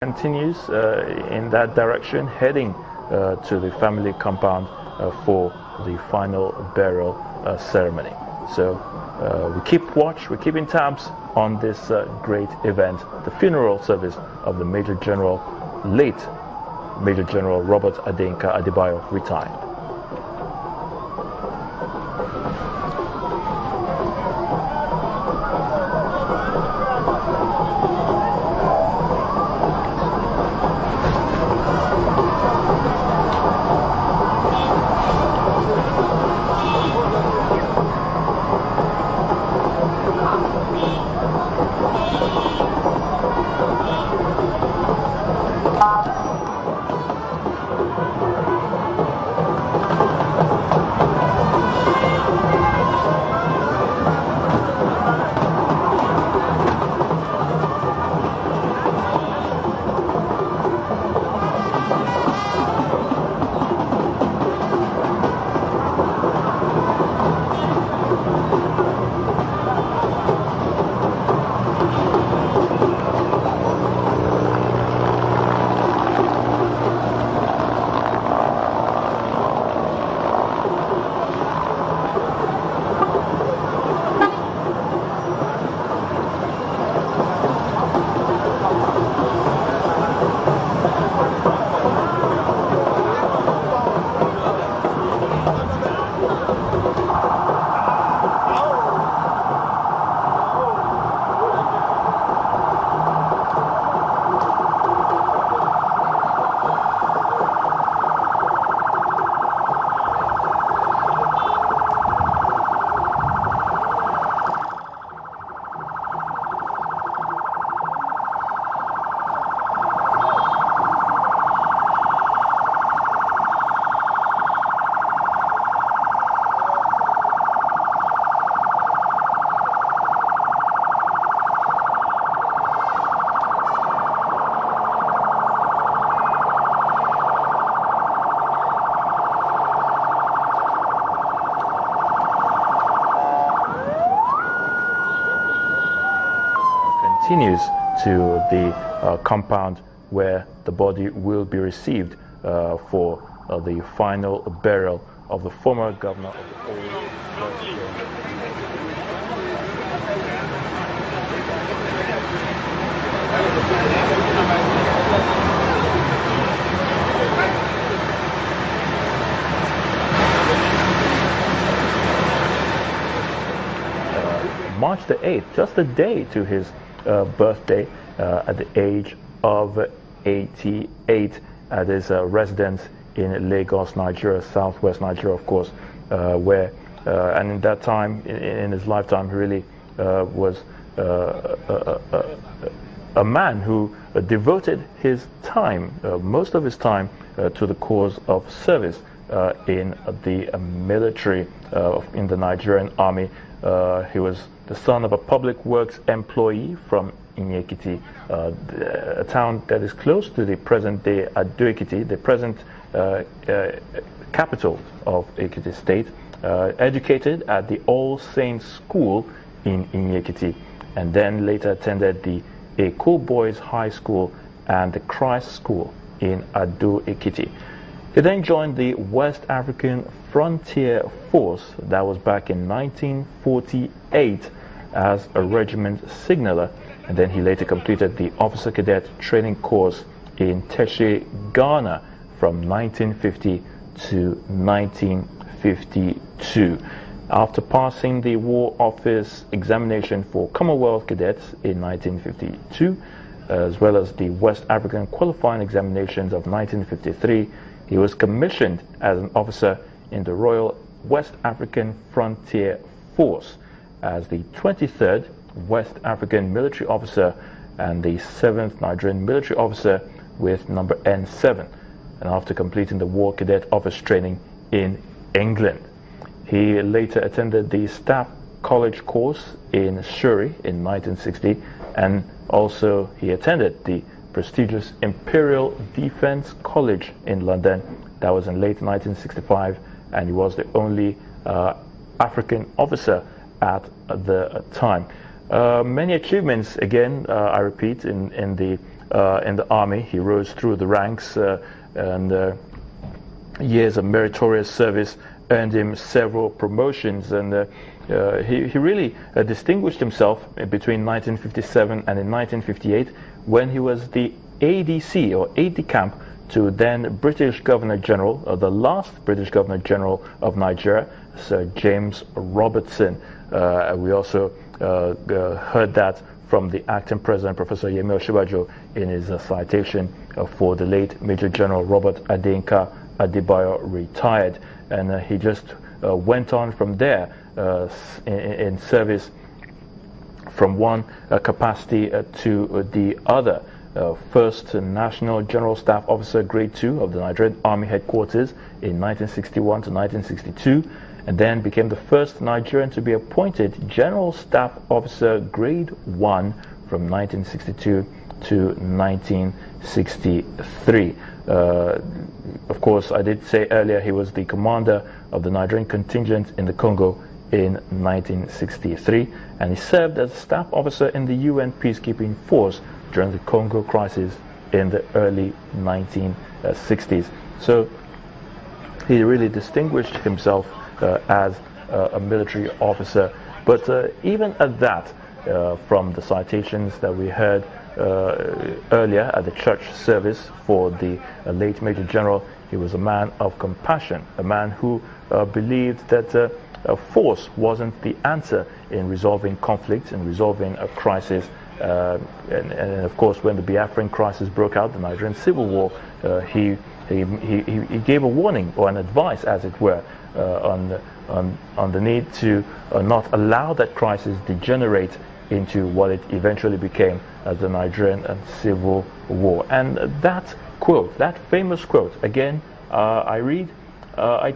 Continues in that direction, heading to the family compound for the final burial ceremony. So we keep watch, we're keeping tabs on this great event, the funeral service of the late Major General Robert Adeyinka Adebayo, retired. Continues to the compound where the body will be received for the final burial of the former governor of the old March the 8th, just a day to his birthday, at the age of 88, at his residence in Lagos, Nigeria, southwest Nigeria, of course, where and in that time, in his lifetime, he really was a man who devoted his time, most of his time, to the cause of service in the military, in the Nigerian army. He was the son of a public works employee from Ekiti, a town that is close to the present-day Ado-Ekiti, the present capital of Ekiti State. Educated at the All Saints School in Ekiti, and then later attended the Eko Boys High School and the Christ School in Ado-Ekiti. He then joined the West African Frontier Force, that was back in 1948, as a regiment signaller, and then he later completed the Officer Cadet Training Course in Teshe, Ghana from 1950 to 1952. After passing the War Office examination for Commonwealth Cadets in 1952, as well as the West African Qualifying Examinations of 1953, he was commissioned as an officer in the Royal West African Frontier Force as the 23rd West African Military Officer and the 7th Nigerian Military Officer with number N7, and after completing the War Cadet Office training in England. He later attended the Staff College course in Surrey in 1960, and also he attended the prestigious Imperial Defence College in London. That was in late 1965, and he was the only African officer at the time. Many achievements, again, I repeat, in the in the army. He rose through the ranks, and years of meritorious service earned him several promotions, and he really distinguished himself between 1957 and in 1958 when he was the ADC, or aide-de-camp, to then British Governor General, the last British Governor General of Nigeria, Sir James Robertson. We also heard that from the acting president, Professor Yemi Osinbajo, in his citation for the late Major General Robert Adeyinka Adebayo Rtd. And he just went on from there in service from one capacity to the other. First National General Staff Officer Grade 2 of the Nigerian Army Headquarters in 1961 to 1962, and then became the first Nigerian to be appointed General Staff Officer Grade 1 from 1962 to 1963. Of course, I did say earlier he was the commander of the Nigerian contingent in the Congo in 1963, and he served as staff officer in the UN peacekeeping force during the Congo crisis in the early 1960s. So he really distinguished himself as a military officer. But even at that, from the citations that we heard earlier at the church service for the late Major General, he was a man of compassion, a man who believed that force wasn't the answer in resolving conflicts and resolving a crisis. And of course, when the Biafran crisis broke out, the Nigerian Civil War, he gave a warning, or an advice, as it were, on the need to not allow that crisis degenerate into what it eventually became as the Nigerian Civil War. And that quote, that famous quote, again, I read, I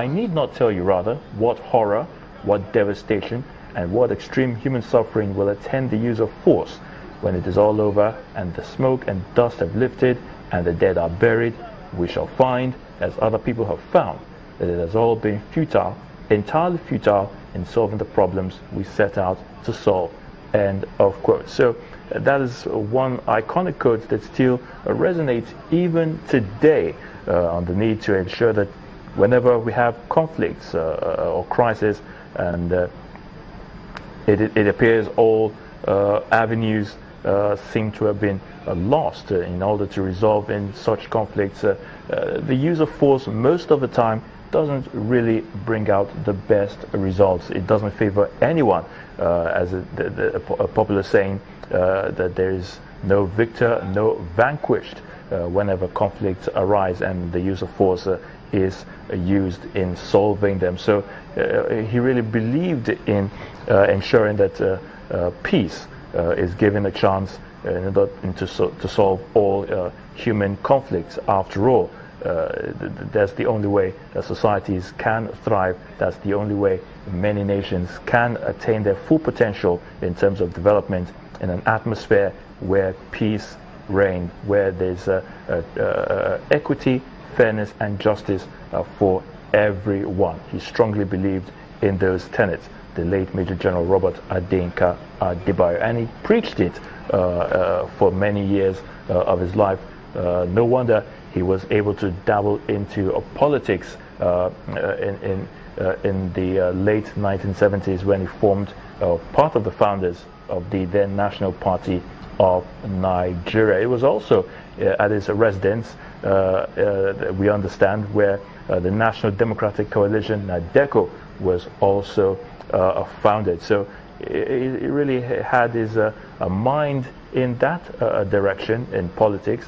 need not tell you rather, what horror, what devastation, and what extreme human suffering will attend the use of force when it is all over and the smoke and dust have lifted and the dead are buried. We shall find, as other people have found, that it has all been futile, entirely futile, in solving the problems we set out to solve. End of quote. So that is one iconic quote that still resonates even today on the need to ensure that whenever we have conflicts or crisis, and it appears all avenues seem to have been lost in order to resolve in such conflicts. The use of force most of the time doesn't really bring out the best results. It doesn't favor anyone, as a popular saying that there is no victor, no vanquished whenever conflicts arise and the use of force is used in solving them. So he really believed in ensuring that peace is given a chance to solve all human conflicts. After all, that's the only way that societies can thrive. That's the only way many nations can attain their full potential in terms of development, in an atmosphere where peace reigns, where there's equity, fairness and justice for everyone. He strongly believed in those tenets, the late Major General Robert Adeyinka Adebayo, and he preached it for many years of his life. No wonder he was able to dabble into politics in the late 1970s when he formed part of the founders of the then National Party of Nigeria. It was also at his residence, we understand, where the National Democratic Coalition, NADECO, was also founded. So he really had his mind in that direction in politics,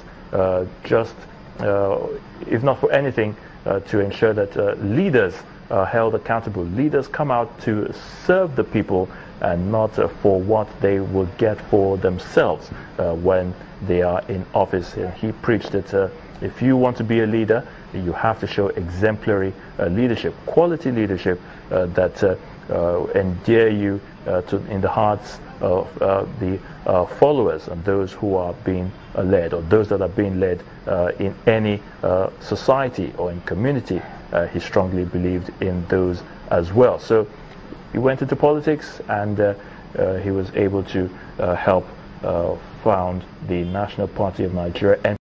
just if not for anything, to ensure that leaders are held accountable. Leaders come out to serve the people and not for what they will get for themselves when they are in office. He preached that if you want to be a leader, you have to show exemplary leadership, quality leadership that endear you in the hearts of the followers and those who are being led, or those that are being led in any society or in community. He strongly believed in those as well. So he went into politics, and he was able to help found the National Party of Nigeria